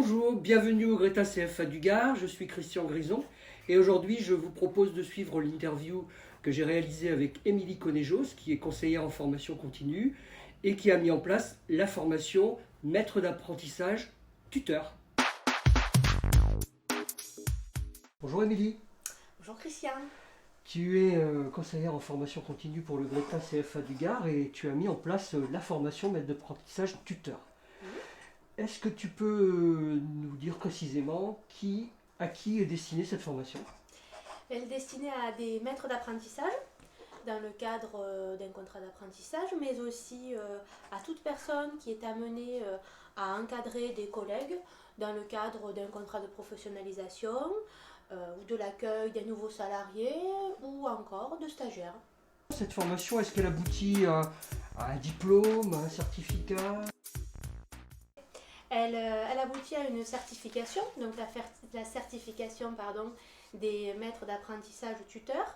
Bonjour, bienvenue au Greta CFA du Gard, je suis Christian Grison et aujourd'hui je vous propose de suivre l'interview que j'ai réalisée avec Émilie Conejos qui est conseillère en formation continue et qui a mis en place la formation maître d'apprentissage tuteur. Bonjour Émilie. Bonjour Christian. Tu es conseillère en formation continue pour le Greta CFA du Gard et tu as mis en place la formation maître d'apprentissage tuteur. Est-ce que tu peux nous dire précisément à qui est destinée cette formation? Elle est destinée à des maîtres d'apprentissage dans le cadre d'un contrat d'apprentissage, mais aussi à toute personne qui est amenée à encadrer des collègues dans le cadre d'un contrat de professionnalisation ou de l'accueil des nouveaux salariés ou encore de stagiaires. Cette formation, est-ce qu'elle aboutit à un diplôme, à un certificat? Elle aboutit à une certification, donc la certification des maîtres d'apprentissage tuteurs,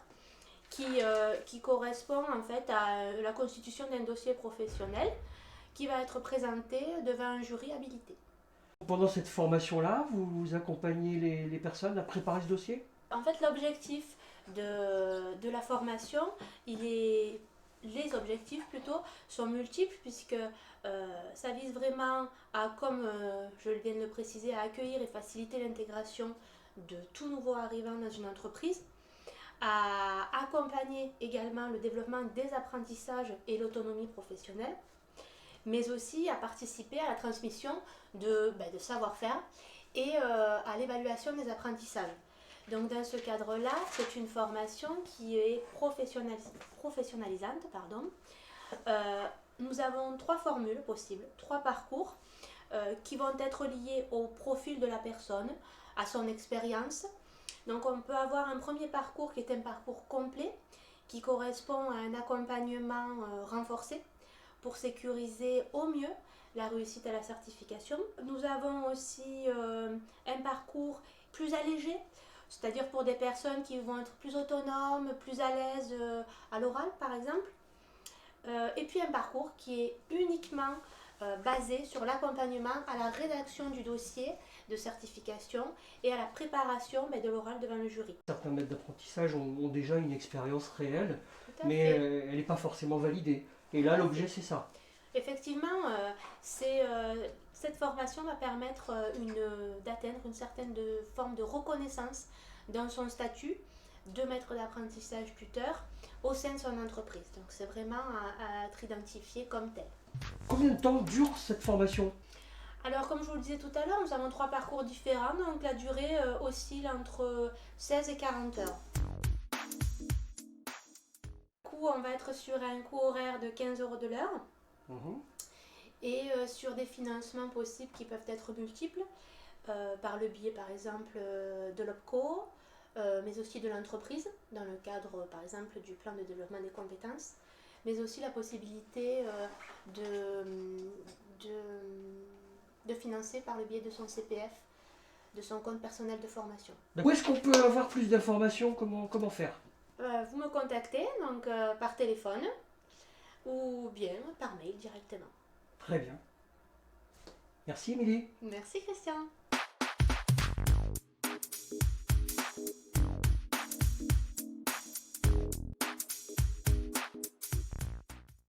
qui correspond en fait à la constitution d'un dossier professionnel qui va être présenté devant un jury habilité. Pendant cette formation-là, vous accompagnez les personnes à préparer ce dossier? En fait, l'objectif de la formation, les objectifs plutôt sont multiples puisque ça vise vraiment à, comme je viens de le préciser, à accueillir et faciliter l'intégration de tout nouveau arrivant dans une entreprise, à accompagner également le développement des apprentissages et l'autonomie professionnelle, mais aussi à participer à la transmission de savoir-faire et à l'évaluation des apprentissages. Donc dans ce cadre-là, c'est une formation qui est professionnalisante. Nous avons 3 formules possibles, 3 parcours qui vont être liés au profil de la personne, à son expérience. Donc on peut avoir un premier parcours qui est un parcours complet, qui correspond à un accompagnement renforcé pour sécuriser au mieux la réussite à la certification. Nous avons aussi un parcours plus allégé, c'est-à-dire pour des personnes qui vont être plus autonomes, plus à l'aise à l'oral par exemple. Et puis un parcours qui est uniquement basé sur l'accompagnement à la rédaction du dossier de certification et à la préparation de l'oral devant le jury. Certains maîtres d'apprentissage ont déjà une expérience réelle, mais elle n'est pas forcément validée. Et là, l'objet, c'est ça. Effectivement, cette formation va permettre d'atteindre une certaine forme de reconnaissance dans son statut de maître d'apprentissage tuteur au sein de son entreprise. Donc c'est vraiment à être identifié comme tel. Combien de temps dure cette formation? Alors comme je vous le disais tout à l'heure, nous avons 3 parcours différents, donc la durée oscille entre 16 et 40 heures. Du coup, on va être sur un coût horaire de 15 € de l'heure. Et sur des financements possibles qui peuvent être multiples, par le biais par exemple de l'OPCO, mais aussi de l'entreprise, dans le cadre par exemple du plan de développement des compétences, mais aussi la possibilité de financer par le biais de son CPF, de son compte personnel de formation. Où est-ce qu'on peut avoir plus d'informations? Comment faire? Vous me contactez donc par téléphone ou bien par mail directement. Très bien. Merci Émilie. Merci Christian.